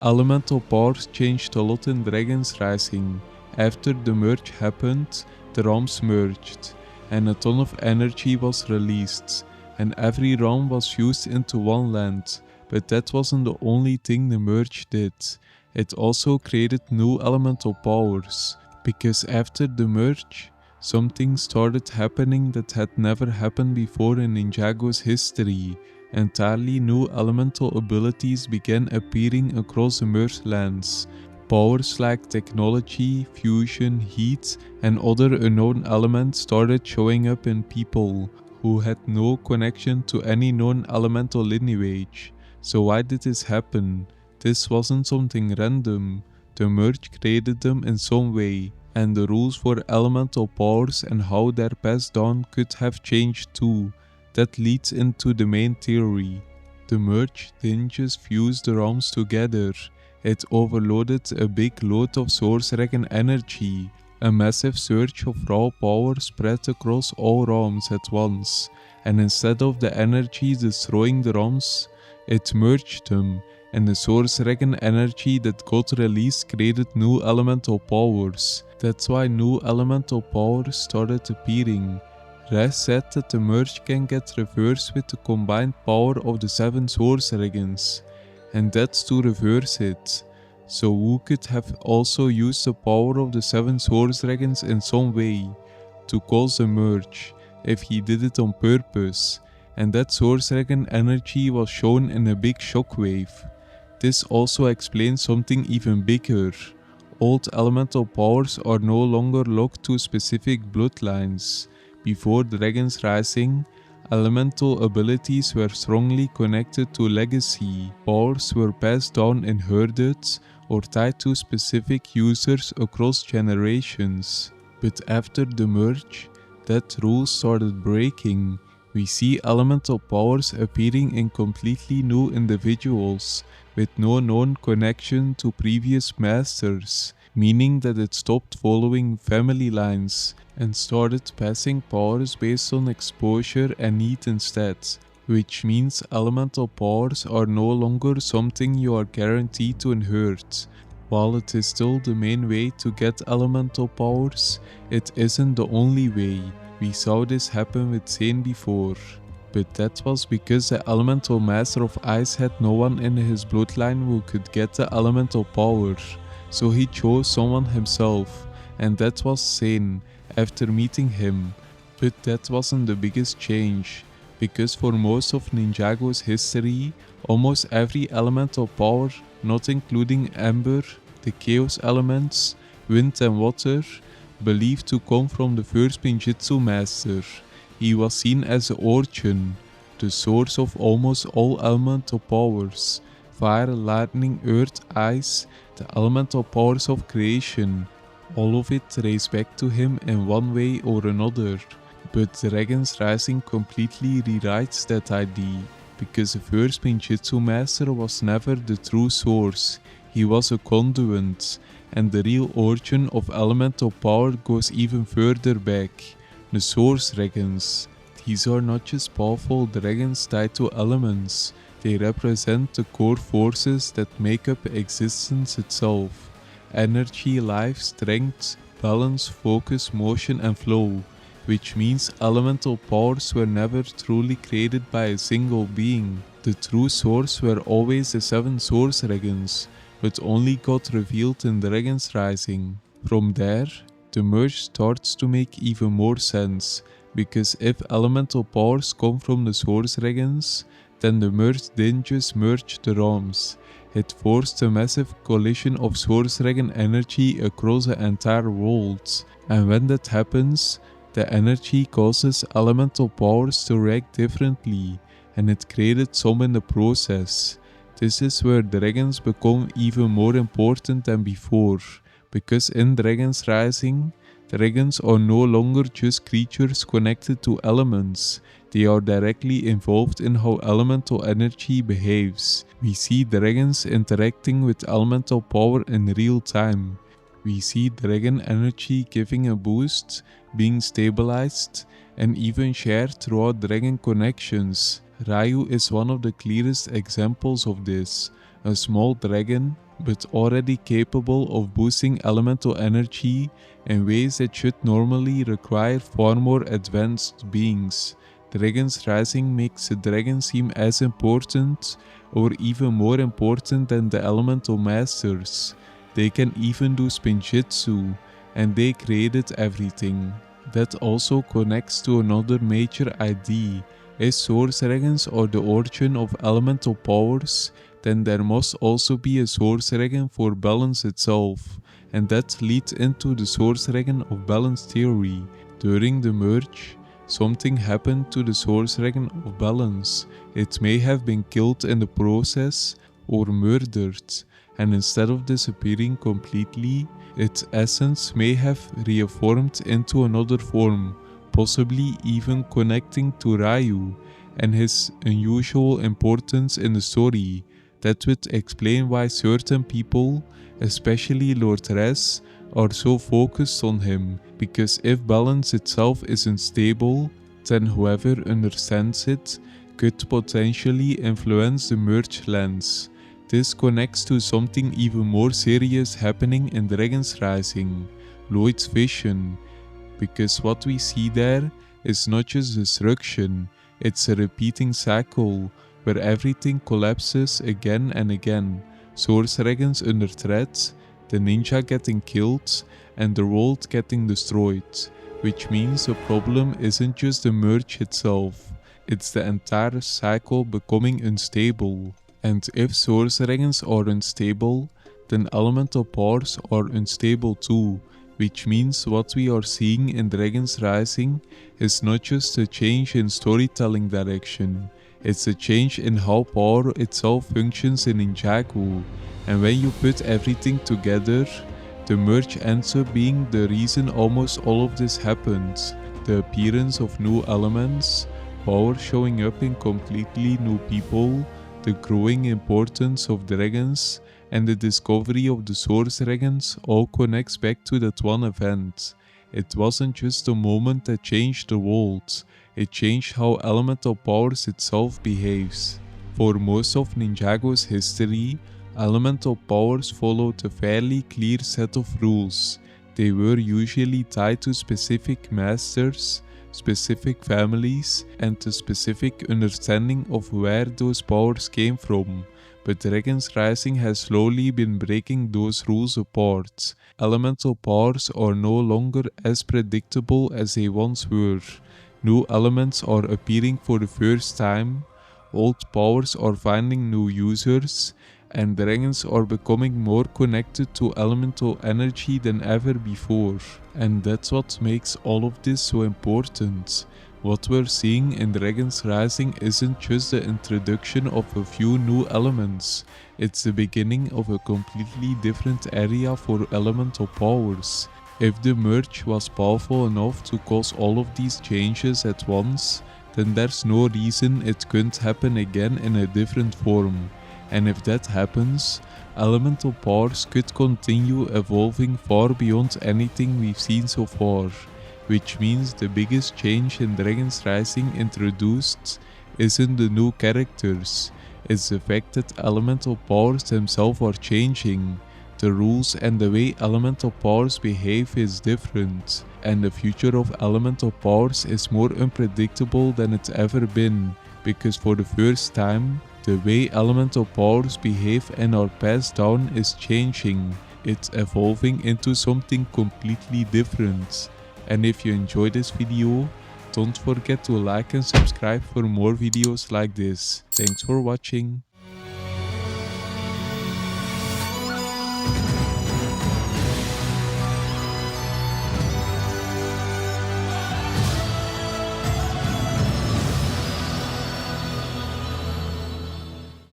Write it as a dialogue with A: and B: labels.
A: Elemental powers changed a lot in Dragon's Rising. After the merge happened, the realms merged, and a ton of energy was released, and every realm was fused into one land. But that wasn't the only thing the merge did. It also created new elemental powers, because after the merge, something started happening that had never happened before in Ninjago's history. Entirely new elemental abilities began appearing across the merged lands. Powers like technology, fusion, heat, and other unknown elements started showing up in people who had no connection to any known elemental lineage. So why did this happen? This wasn't something random. The merge created them in some way, and the rules for elemental powers and how they're passed on could have changed too. That leads into the main theory. The merge didn't just fuse the realms together, it overloaded a big load of Source Dragon energy. A massive surge of raw power spread across all realms at once, and instead of the energy destroying the realms, it merged them, and the Source Dragon energy that got released created new elemental powers. That's why new elemental powers started appearing. Res said that the merge can get reversed with the combined power of the 7 Source Dragons, and that's to reverse it. So Wu could have also used the power of the 7 Source Dragons in some way to cause the merge, if he did it on purpose, and that Source Dragon energy was shown in a big shockwave. This also explains something even bigger. Old elemental powers are no longer locked to specific bloodlines. Before Dragon's Rising, elemental abilities were strongly connected to legacy. Powers were passed down inherited or tied to specific users across generations. But after the merge, that rule started breaking. We see elemental powers appearing in completely new individuals with no known connection to previous masters, meaning that it stopped following family lines and started passing powers based on exposure and need instead, which means elemental powers are no longer something you are guaranteed to inherit. While it is still the main way to get elemental powers, it isn't the only way. We saw this happen with Zane before, but that was because the elemental master of ice had no one in his bloodline who could get the elemental power, so he chose someone himself, and that was Zane after meeting him. But that wasn't the biggest change, because for most of Ninjago's history, almost every elemental power, not including Ember, the Chaos elements, wind and water, believed to come from the first Pinjitsu master. He was seen as the origin, the source of almost all elemental powers: fire, lightning, earth, ice, the elemental powers of creation. All of it traced back to him in one way or another. But Dragon's Rising completely rewrites that idea, because the first Pinjitsu master was never the true source. He was a conduit, and the real origin of elemental power goes even further back. The Source Dragons. These are not just powerful dragons tied to elements, they represent the core forces that make up existence itself. Energy, life, strength, balance, focus, motion and flow, which means elemental powers were never truly created by a single being. The true source were always the 7 Source Dragons, but only got revealed in Dragon's Rising. From there, the merge starts to make even more sense, because if elemental powers come from the Source Dragons, then the merge didn't just merge the realms, it forced a massive collision of Source Dragon energy across the entire world. And when that happens, the energy causes elemental powers to react differently, and it created some in the process. This is where dragons become even more important than before, because in Dragon's Rising, dragons are no longer just creatures connected to elements, they are directly involved in how elemental energy behaves. We see dragons interacting with elemental power in real time. We see dragon energy giving a boost, being stabilized, and even shared throughout dragon connections. Ryu is one of the clearest examples of this. A small dragon, but already capable of boosting elemental energy in ways that should normally require far more advanced beings. Dragon's Rising makes the dragon seem as important or even more important than the elemental masters. They can even do spinjitzu, and they created everything. That also connects to another major idea. If source dragons are the origin of elemental powers, then there must also be a source dragon for balance itself, and that leads into the source dragon of balance theory. During the merge, something happened to the source dragon of balance. It may have been killed in the process or murdered, and instead of disappearing completely, its essence may have reformed into another form, possibly even connecting to Ryu and his unusual importance in the story. That would explain why certain people, especially Lord Rez, are so focused on him, because if balance itself is unstable, then whoever understands it could potentially influence the merge lens. This connects to something even more serious happening in Dragon's Rising, Lloyd's vision, because what we see there is not just destruction, it's a repeating cycle where everything collapses again and again. Source dragons under threat, the ninja getting killed, and the world getting destroyed, which means the problem isn't just the merge itself, it's the entire cycle becoming unstable. And if source dragons are unstable, then elemental powers are unstable too, which means what we are seeing in Dragon's Rising is not just a change in storytelling direction, it's a change in how power itself functions in Ninjago. And when you put everything together, the merge ends up being the reason almost all of this happens. The appearance of new elements, power showing up in completely new people, the growing importance of dragons, and the discovery of the source dragons all connects back to that one event. It wasn't just a moment that changed the world, it changed how elemental powers itself behaves. For most of Ninjago's history, elemental powers followed a fairly clear set of rules. They were usually tied to specific masters, specific families, and a specific understanding of where those powers came from. But Dragon's Rising has slowly been breaking those rules apart. Elemental powers are no longer as predictable as they once were. New elements are appearing for the first time, old powers are finding new users, and dragons are becoming more connected to elemental energy than ever before. And that's what makes all of this so important. What we're seeing in Dragon's Rising isn't just the introduction of a few new elements, it's the beginning of a completely different area for elemental powers. If the merge was powerful enough to cause all of these changes at once, then there's no reason it couldn't happen again in a different form. And if that happens, elemental powers could continue evolving far beyond anything we've seen so far. Which means the biggest change in Dragon's Rising introduced isn't the new characters, it's the fact that elemental powers themselves are changing. The rules and the way elemental powers behave is different, and the future of elemental powers is more unpredictable than it's ever been, because for the first time, the way elemental powers behave and are passed down is changing. It's evolving into something completely different. And if you enjoyed this video, don't forget to like and subscribe for more videos like this. Thanks for watching.